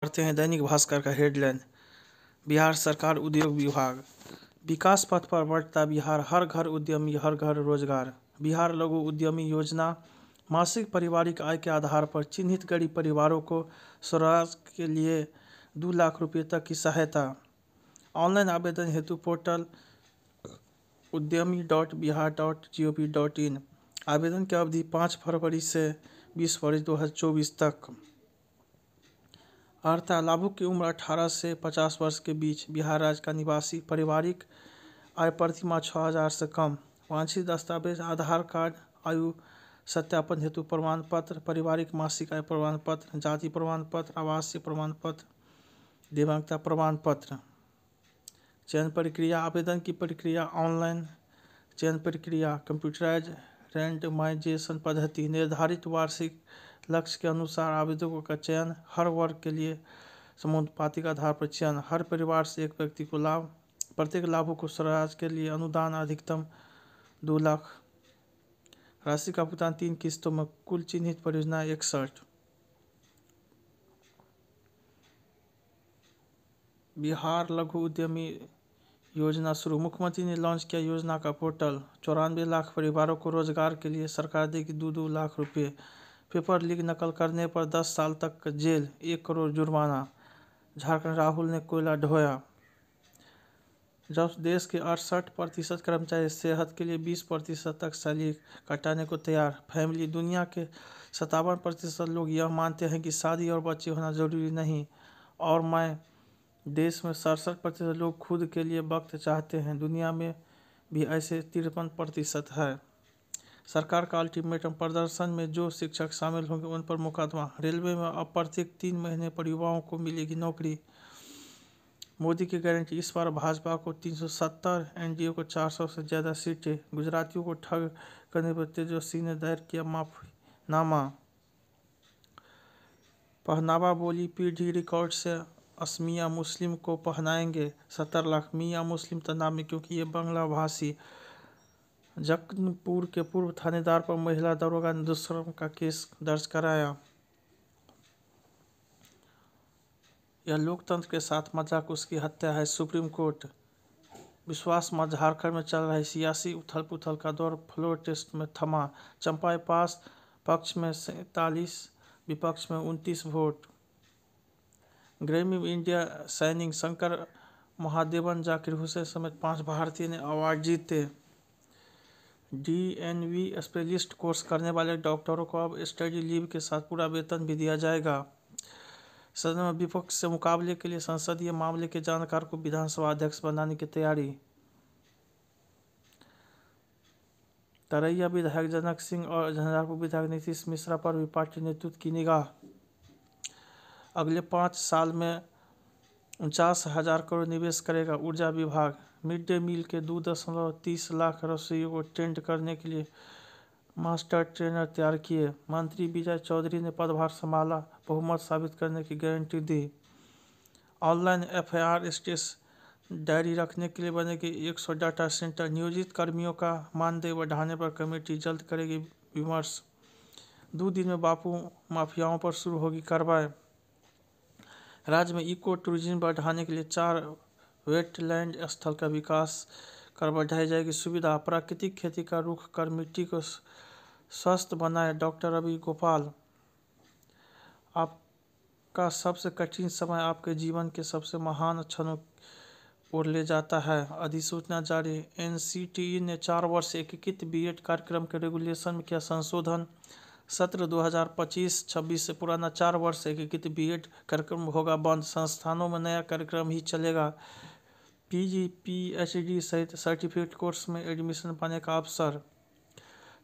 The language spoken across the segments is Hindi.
करते हैं दैनिक भास्कर का हेडलाइन। बिहार सरकार उद्योग विभाग, विकास पथ पर बढ़ता बिहार, हर घर उद्यमी हर घर रोजगार। बिहार लघु उद्यमी योजना मासिक पारिवारिक आय के आधार पर चिन्हित गरीब परिवारों को स्वरोजगार के लिए 2 लाख रुपये तक की सहायता। ऑनलाइन आवेदन हेतु पोर्टल udyami.bihar.gov.in। आवेदन की अवधि 5 फरवरी से 20 फरवरी 2024 तक। अर्हता लाभुक की उम्र 18 से 50 वर्ष के बीच, बिहार राज्य का निवासी, पारिवारिक आय प्रति माह 6,000 से कम। वांछित दस्तावेज आधार कार्ड, आयु सत्यापन हेतु प्रमाण पत्र, पारिवारिक मासिक आय प्रमाण पत्र, जाति प्रमाण पत्र, आवासीय प्रमाण पत्र, दिव्यांगता प्रमाण पत्र। चयन प्रक्रिया, आवेदन की प्रक्रिया ऑनलाइन। चयन प्रक्रिया कंप्यूटराइज रैंडमाइजेशन पद्धति। निर्धारित वार्षिक लक्ष्य के अनुसार आवेदकों का चयन। हर वर्ग के लिए समानुपातिक आधार पर चयन। हर परिवार से एक व्यक्ति को लाभ। प्रत्येक लाभुक को स्वरोजगार के लिए अनुदान अधिकतम 2 लाख। राशि का भुगतान 3 किस्तों में। कुल चिन्हित परियोजना 61। बिहार लघु उद्यमी योजना शुरू, मुख्यमंत्री ने लॉन्च किया योजना का पोर्टल। 94 लाख परिवारों को रोजगार के लिए सरकार देगी 2-2 लाख रुपये। पेपर लीक नकल करने पर 10 साल तक जेल, 1 करोड़ जुर्माना। झारखंड, राहुल ने कोयला ढोया। जब देश के 68% कर्मचारी सेहत के लिए 20% तक सैलरी कटाने को तैयार। फैमिली, दुनिया के 57% लोग यह मानते हैं कि शादी और बच्चे होना जरूरी नहीं। और मैं, देश में 67% लोग खुद के लिए वक्त चाहते हैं। दुनिया में भी ऐसे 53% है। सरकार का अल्टीमेटम, प्रदर्शन में जो शिक्षक शामिल होंगे उन पर मुकदमा। रेलवे में अब प्रत्येक 3 महीने पर युवाओं को मिलेगी नौकरी। मोदी की गारंटी, इस बार भाजपा को 370, एनडीए को 400 से ज़्यादा सीटें। गुजरातियों को ठग करने पर तेजस्वी ने दायर किया माफीनामा। पहनावा बोली, पीढ़ी रिकॉर्ड से असमिया मुस्लिम को पहनाएंगे 70 लाख। मियाँ मुस्लिम तनाव में क्योंकि ये बांग्ला भाषी। जक्कनपुर के पूर्व थानेदार पर महिला दरोगा ने दुष्कर्म का केस दर्ज कराया। यह लोकतंत्र के साथ मजाक, उसकी हत्या है, सुप्रीम कोर्ट। विश्वास मत, झारखंड में चल रही सियासी उथल पुथल का दौर फ्लोर टेस्ट में थमा। चंपाई पास, पक्ष में 47, विपक्ष में 29 vote. Grammy India signing, Shankar Mahadevan, Zakir Hussain समेत 5 भारतीय ने अवार्ड जीते। डीएनबी स्पेशलिस्ट कोर्स करने वाले डॉक्टरों को अब स्टडी लीव के साथ पूरा वेतन भी दिया जाएगा। सदन में विपक्ष से मुकाबले के लिए संसदीय मामले के जानकार को विधानसभा अध्यक्ष बनाने की तैयारी। तरैया विधायक जनक सिंह और झंझारपुर विधायक नीतीश मिश्रा पर भी पार्टी नेतृत्व की निगाह। अगले 5 साल में 49,000 करोड़ निवेश करेगा ऊर्जा विभाग। मिड डे मील के 2.30 लाख रसोइयों को ट्रेंड करने के लिए मास्टर ट्रेनर तैयार किए। मंत्री विजय चौधरी ने पदभार संभाला, बहुमत साबित करने की गारंटी दी। ऑनलाइन एफआईआर स्टेटस डायरी रखने के लिए बनेगी 100 डाटा सेंटर। नियोजित कर्मियों का मानदेय बढ़ाने पर कमेटी जल्द करेगी विमर्श। 2 दिन में बापू माफियाओं पर शुरू होगी कार्रवाई। राज्य में इको टूरिज्म बढ़ाने के लिए 4 वेटलैंड स्थल का विकास कर बढ़ाई जाएगी सुविधा। प्राकृतिक खेती का रुख कर मिट्टी को स्वस्थ बनाए, डॉक्टर रवि गोपाल। आपका सबसे कठिन समय आपके जीवन के सबसे महान क्षणों ओर ले जाता है। अधिसूचना जारी। एनसीटीई ने 4 वर्ष एकीकृत बीएड कार्यक्रम के रेगुलेशन में किया संशोधन। सत्र 2025-26 से पुराना 4 वर्ष एकीकृत बीएड कार्यक्रम होगा बंद। संस्थानों में नया कार्यक्रम ही चलेगा। पीजी, पीएचडी सहित सर्टिफिकेट कोर्स में एडमिशन पाने का अवसर।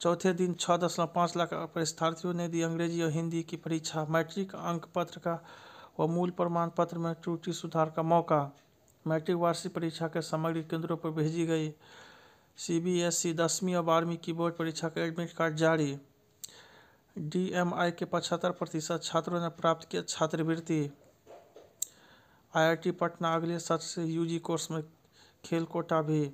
चौथे दिन 6.5 लाख परीक्षार्थियों ने दी अंग्रेजी और हिंदी की परीक्षा। मैट्रिक अंक पत्र का व मूल प्रमाण पत्र में त्रुटि सुधार का मौका। मैट्रिक वार्षिक परीक्षा के सामग्री केंद्रों पर भेजी गई। सीबीएसई 10वीं और 12वीं की बोर्ड परीक्षा का एडमिट कार्ड जारी। डीएमआई के 75% छात्रों ने प्राप्त किया छात्रवृत्ति। आईआईटी पटना अगले सत्र से यूजी कोर्स में खेल कोटा भी।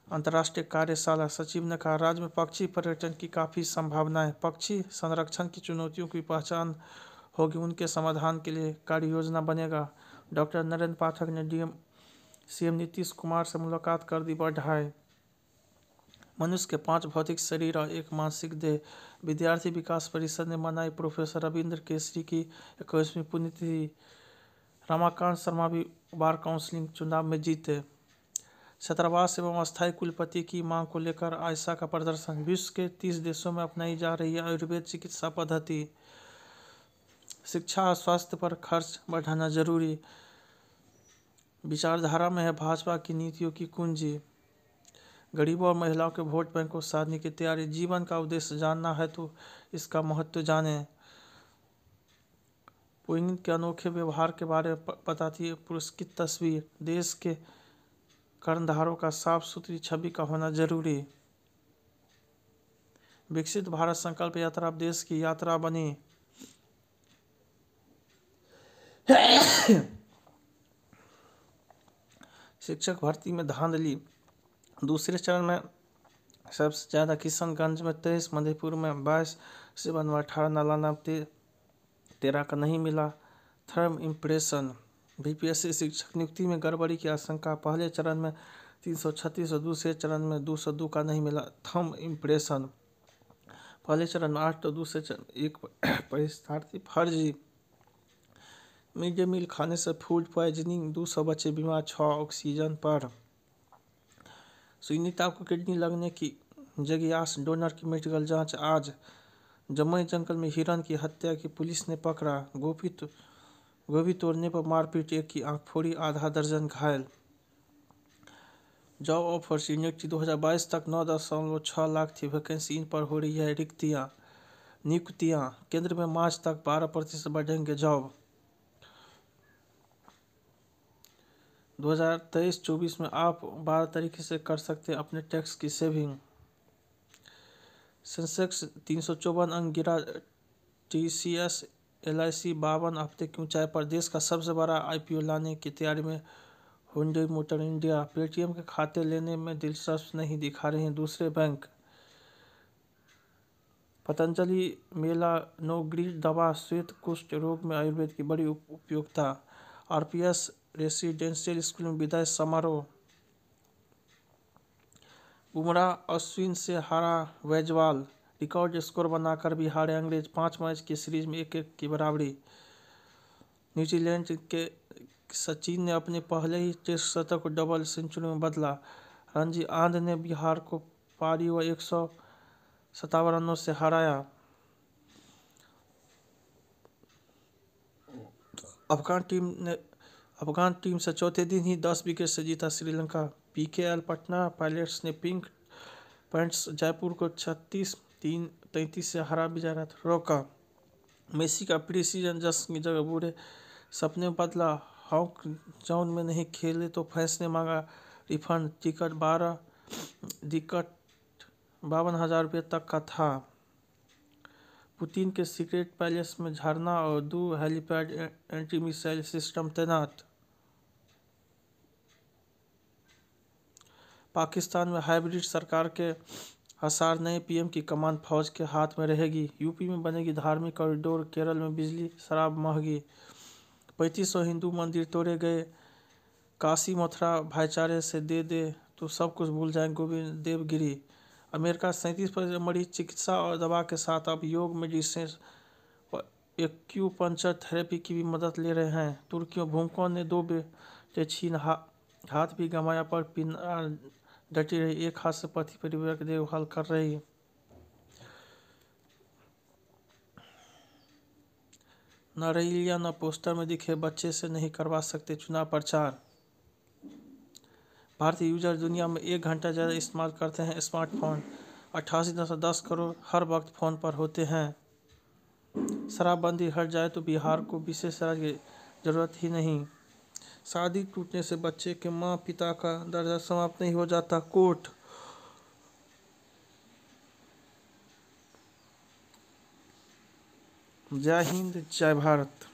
अंतर्राष्ट्रीय कार्यशाला, सचिव ने कहा राज्य में पक्षी पर्यटन की काफ़ी संभावनाएं। पक्षी संरक्षण की चुनौतियों की पहचान होगी, उनके समाधान के लिए कार्य योजना बनेगा। डॉक्टर नरेंद्र पाठक ने सीएम नीतीश कुमार से मुलाकात कर दी बढ़ाई। मनुष्य के 5 भौतिक शरीर और 1 मानसिक देह। विद्यार्थी विकास परिषद ने मनाई प्रोफेसर रविंद्र केसरी की 21वीं पुण्यतिथि। रमाकांत शर्मा भी बार काउंसिल चुनाव में जीते। छात्रावास एवं अस्थायी कुलपति की मांग को लेकर आयशा का प्रदर्शन। विश्व के 30 देशों में अपनाई जा रही है आयुर्वेद चिकित्सा पद्धति। शिक्षा और स्वास्थ्य पर खर्च बढ़ाना जरूरी। विचारधारा में है भाजपा की नीतियों की कुंजी। गरीबों और महिलाओं के वोट बैंक को साधने की तैयारी। जीवन का उद्देश्य जानना है तो इसका महत्व जाने। पुतिन के अनोखे व्यवहार के बारे में बताती है पुरस्कृत तस्वीर। देश के कर्णधारों का साफ सुथरी छवि का होना जरूरी। विकसित भारत संकल्प यात्रा अब देश की यात्रा बनी। शिक्षक भर्ती में धांधली। दूसरे चरण में सबसे ज़्यादा किशनगंज में 23, मधेपुर में 22, सिवान में 18, नालंदा में 13 का नहीं मिला थर्म इम्प्रेशन। बीपीएससी शिक्षक नियुक्ति में गड़बड़ी की आशंका। पहले चरण में 336 और दूसरे चरण में 202 का नहीं मिला थर्म इम्प्रेशन। पहले चरण में 8 तो दूसरे चरण 1 परीक्षार्थी फर्जी। मिड डे मील खाने से फूड पॉइजनिंग, 200 बच्चे बीमार, 6 ऑक्सीजन पर। सुनीता को किडनी लगने की जगियास, डोनर की मेडिकल जांच आज। जमुई जंगल में हिरन की हत्या की पुलिस ने पकड़ा। गोभी तोड़ने पर मारपीट, 1 की आंख फोड़ी, आधा दर्जन घायल। जॉब ऑफर्स यूनिवर्सिटी 2022 तक 9.6 लाख थी वैकेंसी, इन पर हो रही है नियुक्तियां। केंद्र में मार्च तक 12% बढ़ेंगे जॉब। 2023-24 में आप 12 तरीके से कर सकते हैं अपने टैक्स की सेविंग। सेंसेक्स 354 अंक गिरा। टीसीएस एलआईसी 52 हफ्ते की ऊंचाई पर। देश का सबसे बड़ा आईपीओ लाने की तैयारी में हुंडई मोटर इंडिया। पेटीएम के खाते लेने में दिलचस्पी नहीं दिखा रहे हैं दूसरे बैंक। पतंजलि मेलानोग्रीड दवा श्वेत कुष्ठ रोग में आयुर्वेद की बड़ी उपयोगिता। आरपीएस रेसिडेंशियल स्कूल में विदाई समारोह। बुमराह अश्विन से हारा वैजवाल। रिकॉर्ड स्कोर बनाकर भी हारे अंग्रेज। 5 मैच की सीरीज में 1-1 की बराबरी। न्यूजीलैंड के सचिन ने अपने पहले ही टेस्ट शतक को डबल सेंचुरी में बदला। रणजी आंध ने बिहार को पारी व 157 रनों से हराया। अफगान टीम से चौथे दिन ही 10 विकेट से जीता श्रीलंका। पीकेएल पटना पायलट्स ने पिंक पैंथर्स जयपुर को 36-33 से हरा विजय रथ रोका। मेसी का प्री सीजन जश्न की जगह बुरे सपने में बदला। हॉक जॉन में नहीं खेले तो फैंस ने मांगा रिफंड। टिकट 52,000 रुपये तक का था। पुतिन के सीक्रेट पैलेस में झरना और 2 हेलीपैड एंटी मिसाइल सिस्टम तैनात। पाकिस्तान में हाइब्रिड सरकार के आसार। नए पीएम की कमान फौज के हाथ में रहेगी। यूपी में बनेगी धार्मिक कॉरिडोर। केरल में बिजली शराब महंगी। 3500 हिंदू मंदिर तोड़े गए। काशी मथुरा भाईचारे से दे तो सब कुछ भूल जाएंगे गोविंद देवगिरी। अमेरिका 37% मरीज चिकित्सा और दवा के साथ अब योग मेडिसिन और एक्यूपंक्चर थेरेपी की भी मदद ले रहे हैं। तुर्की में भूकंप ने 2 बेटे छीन हाथ भी गंवाया पर पिनार डटी रही। एक हाथ से पति परिवार की देखभाल कर रही। न रैलियां न पोस्टर में दिखे बच्चे से नहीं करवा सकते चुनाव प्रचार। भारतीय यूजर दुनिया में 1 घंटा ज़्यादा इस्तेमाल करते हैं स्मार्टफोन। 88.10 करोड़ हर वक्त फ़ोन पर होते हैं। शराबबंदी हट जाए तो बिहार को विशेष राज्य की जरूरत ही नहीं। शादी टूटने से बच्चे के माँ पिता का दर्जा समाप्त नहीं हो जाता। कोर्ट। जय हिंद जय भारत।